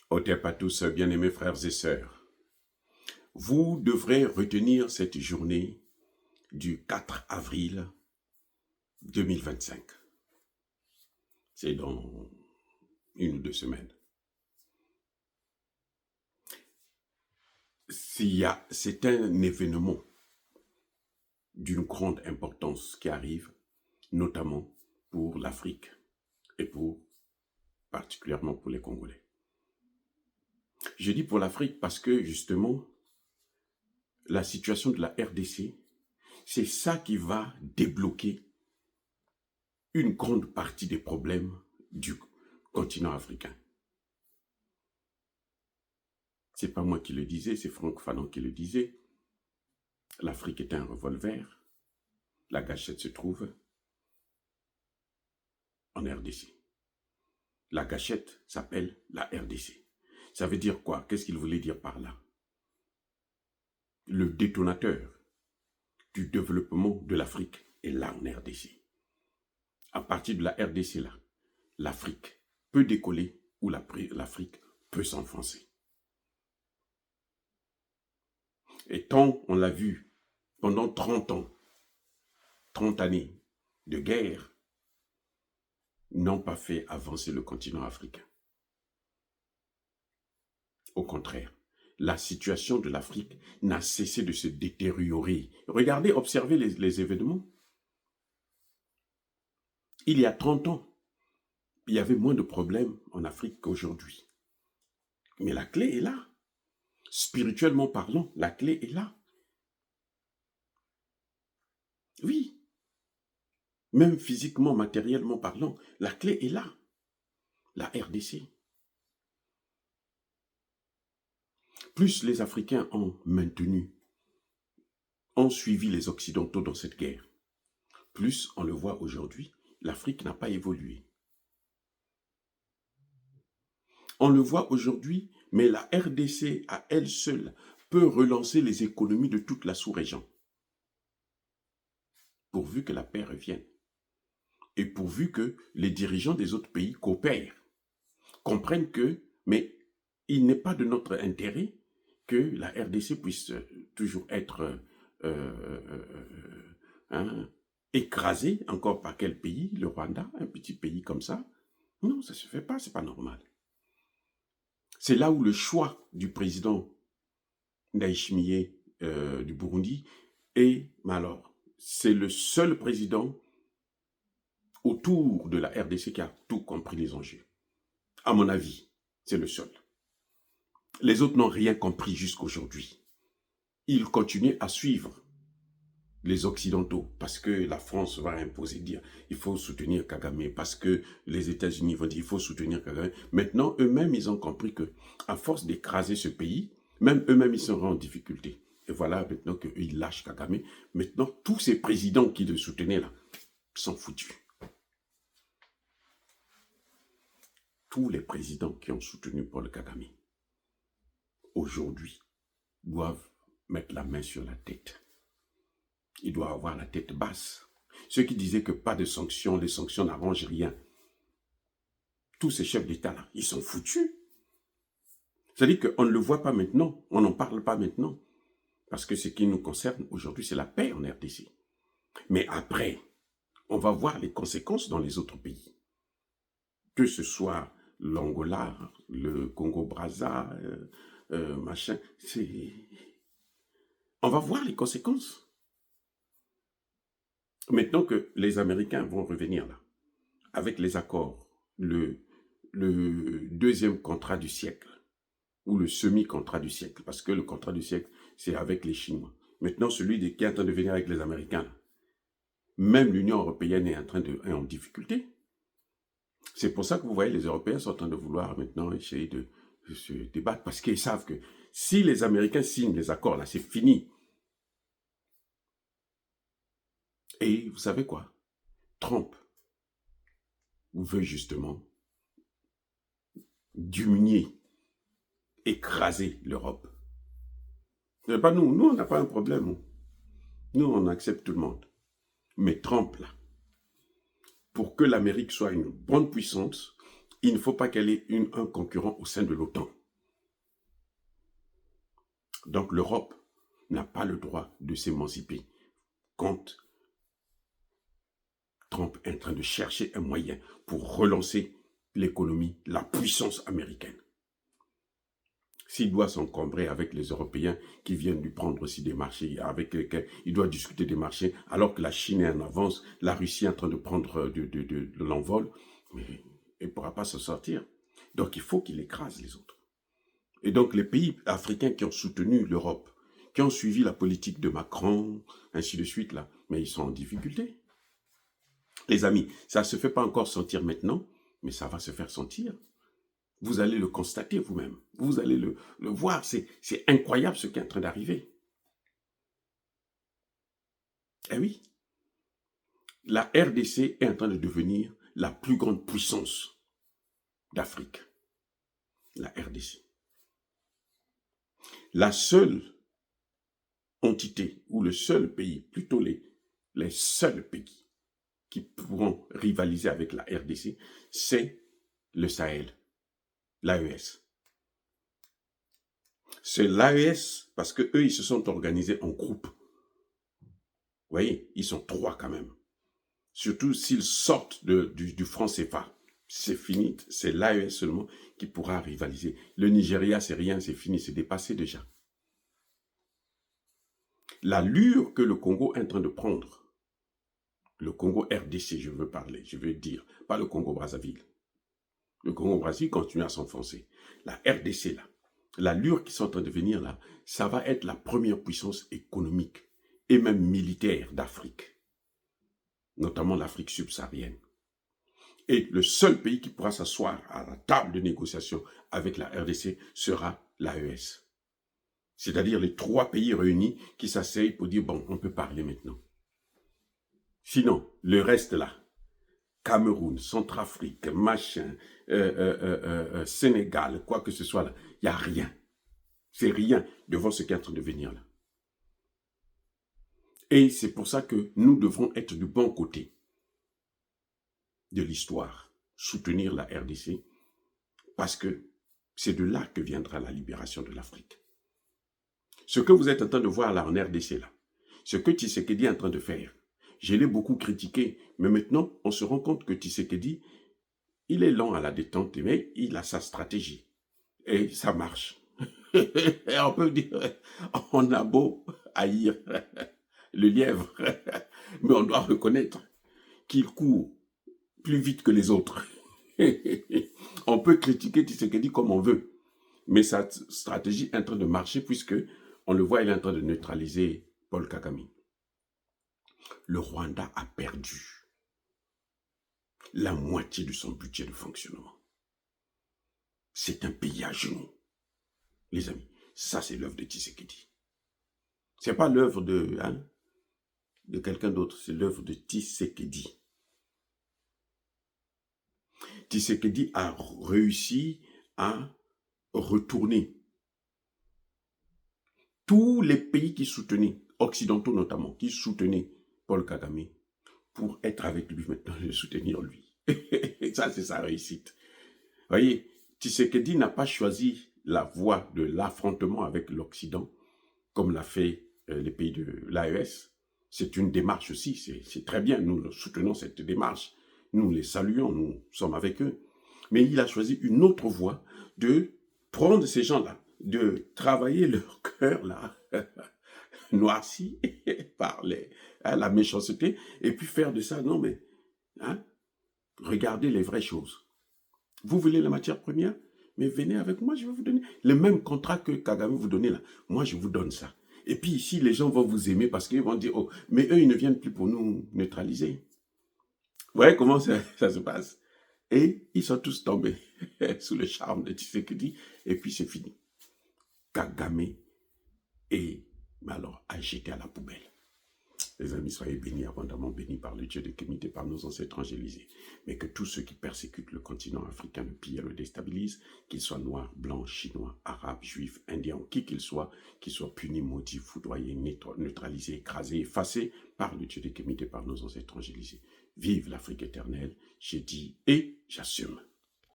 Otep à tous, bien-aimés frères et sœurs. Vous devrez retenir cette journée du 4 avril 2025. C'est dans 1 ou 2 semaines. C'est un événement d'une grande importance qui arrive, notamment pour l'Afrique et particulièrement pour les Congolais. Je dis pour l'Afrique parce que justement, la situation de la RDC, c'est ça qui va débloquer une grande partie des problèmes du continent africain. C'est pas moi qui le disais, c'est Franck Fanon qui le disait. L'Afrique est un revolver. La gâchette se trouve en RDC. La gâchette s'appelle la RDC. Ça veut dire quoi? Qu'est-ce qu'il voulait dire par là? Le détonateur du développement de l'Afrique est là en RDC. À partir de la RDC là, l'Afrique peut décoller ou l'Afrique peut s'enfoncer. Et tant on l'a vu pendant 30 ans, 30 années de guerre, n'ont pas fait avancer le continent africain. Au contraire, la situation de l'Afrique n'a cessé de se détériorer. Regardez, observez les événements. Il y a 30 ans, il y avait moins de problèmes en Afrique qu'aujourd'hui. Mais la clé est là. Spirituellement parlant, la clé est là. Oui. Même physiquement, matériellement parlant, la clé est là. La RDC. Plus les Africains ont suivi les Occidentaux dans cette guerre, plus on le voit aujourd'hui, l'Afrique n'a pas évolué. On le voit aujourd'hui, mais la RDC à elle seule peut relancer les économies de toute la sous-région. Pourvu que la paix revienne. Et pourvu que les dirigeants des autres pays coopèrent, comprennent que, mais il n'est pas de notre intérêt que la RDC puisse toujours être écrasée, encore par quel pays? Le Rwanda, un petit pays comme ça. Non, ça ne se fait pas, c'est pas normal. C'est là où le choix du président Ndayishimiye du Burundi est, mais alors, c'est le seul président autour de la RDC qui a tout compris les enjeux. À mon avis, c'est le seul. Les autres n'ont rien compris jusqu'aujourd'hui. Ils continuent à suivre les Occidentaux, parce que la France va imposer, dire il faut soutenir Kagame, parce que les États-Unis vont dire il faut soutenir Kagame. Maintenant, eux-mêmes, ils ont compris que, à force d'écraser ce pays, même eux-mêmes, ils seront en difficulté. Et voilà maintenant qu'ils lâchent Kagame. Maintenant, tous ces présidents qui le soutenaient là, sont foutus. Tous les présidents qui ont soutenu Paul Kagame, aujourd'hui, doivent mettre la main sur la tête. Il doit avoir la tête basse. Ceux qui disaient que pas de sanctions, les sanctions n'arrangent rien. Tous ces chefs d'État-là, ils sont foutus. C'est-à-dire qu'on ne le voit pas maintenant, on n'en parle pas maintenant. Parce que ce qui nous concerne aujourd'hui, c'est la paix en RDC. Mais après, on va voir les conséquences dans les autres pays. Que ce soit l'Angola, le Congo-Brazza, machin, on va voir les conséquences. Maintenant que les Américains vont revenir là, avec les accords, le deuxième contrat du siècle, ou le semi-contrat du siècle, parce que le contrat du siècle, c'est avec les Chinois. Maintenant, celui qui est en train de venir avec les Américains, là, même l'Union européenne est en difficulté. C'est pour ça que vous voyez, les Européens sont en train de vouloir maintenant essayer de se débattre, parce qu'ils savent que si les Américains signent les accords, là, c'est fini. Et vous savez quoi? Trump veut justement diminuer, écraser l'Europe. C'est pas nous. Nous, on n'a pas un problème. Nous, on accepte tout le monde. Mais Trump, là, pour que l'Amérique soit une bonne puissance, Il ne faut pas qu'elle ait un concurrent au sein de l'OTAN. Donc l'Europe n'a pas le droit de s'émanciper quand Trump est en train de chercher un moyen pour relancer l'économie, la puissance américaine. S'il doit s'encombrer avec les Européens qui viennent lui prendre aussi des marchés, avec lesquels il doit discuter des marchés, alors que la Chine est en avance, la Russie est en train de prendre de l'envol, mais il ne pourra pas se sortir. Donc il faut qu'il écrase les autres. Et donc les pays africains qui ont soutenu l'Europe, qui ont suivi la politique de Macron, ainsi de suite, là, mais ils sont en difficulté. Les amis, ça ne se fait pas encore sentir maintenant, mais ça va se faire sentir. Vous allez le constater vous-même. Vous allez le voir. C'est incroyable ce qui est en train d'arriver. Eh oui. La RDC est en train de devenir la plus grande puissance d'Afrique. La RDC. La seule entité, ou le seul pays, plutôt les seuls pays qui pourront rivaliser avec la RDC, c'est le Sahel. L'AES. C'est l'AES parce que eux, ils se sont organisés en groupe. Vous voyez, ils sont 3 quand même. Surtout s'ils sortent du franc CFA. C'est fini, c'est l'AES seulement qui pourra rivaliser. Le Nigeria, c'est rien, c'est fini, c'est dépassé déjà. L'allure que le Congo est en train de prendre, le Congo RDC, je veux dire, pas le Congo Brazzaville. Le Congo Brazzaville continue à s'enfoncer. La RDC, là, l'allure qui sont en train de venir là, ça va être la première puissance économique et même militaire d'Afrique, notamment l'Afrique subsaharienne. Et le seul pays qui pourra s'asseoir à la table de négociation avec la RDC sera l'AES. C'est-à-dire les 3 pays réunis qui s'asseyent pour dire, bon, on peut parler maintenant. Sinon, le reste là, Cameroun, Centrafrique, machin, Sénégal, quoi que ce soit là, il n'y a rien. C'est rien devant ce qui est en train de venir là. Et c'est pour ça que nous devons être du bon côté de l'histoire, soutenir la RDC, parce que c'est de là que viendra la libération de l'Afrique. Ce que vous êtes en train de voir là en RDC, là, ce que Tshisekedi est en train de faire, je l'ai beaucoup critiqué, mais maintenant, on se rend compte que Tshisekedi, il est lent à la détente, mais il a sa stratégie. Et ça marche. Et on peut dire, on a beau haïr le lièvre, mais on doit reconnaître qu'il court plus vite que les autres. On peut critiquer Tshisekedi comme on veut, mais sa stratégie est en train de marcher puisque, on le voit, il est en train de neutraliser Paul Kagame. Le Rwanda a perdu la moitié de son budget de fonctionnement. C'est un pays à genoux. Les amis, ça c'est l'œuvre de Tshisekedi. Ce n'est pas l'œuvre de quelqu'un d'autre, c'est l'œuvre de Tshisekedi. Tshisekedi a réussi à retourner tous les pays qui soutenaient, occidentaux notamment, qui soutenaient Paul Kagame, pour être avec lui maintenant et soutenir lui. Ça, c'est sa réussite. Vous voyez, Tshisekedi n'a pas choisi la voie de l'affrontement avec l'Occident, comme l'a fait les pays de l'AES. C'est une démarche aussi, c'est très bien, nous soutenons cette démarche, nous les saluons, nous sommes avec eux. Mais il a choisi une autre voie de prendre ces gens-là, de travailler leur cœur là, noirci par la méchanceté, et puis faire de ça, non mais, regardez les vraies choses. Vous voulez la matière première, mais venez avec moi, je vais vous donner le même contrat que Kagame vous donnait là. Moi, je vous donne ça. Et puis ici, les gens vont vous aimer parce qu'ils vont dire, oh, mais eux, ils ne viennent plus pour nous neutraliser. Vous voyez comment ça se passe? Et ils sont tous tombés sous le charme de Tshisekedi, et puis c'est fini. Kagame est, alors, à jeter à la poubelle. Les amis, soyez bénis, abondamment bénis par le Dieu de Kémité, par nos ancêtres angélisés. Mais que tous ceux qui persécutent le continent africain, le pillent et le déstabilisent, qu'ils soient noirs, blancs, chinois, arabes, juifs, indiens, qui qu'ils soient punis, maudits, foudroyés, neutralisés, écrasés, effacés par le Dieu de Kémité, par nos ancêtres angélisés. Vive l'Afrique éternelle, j'ai dit et j'assume.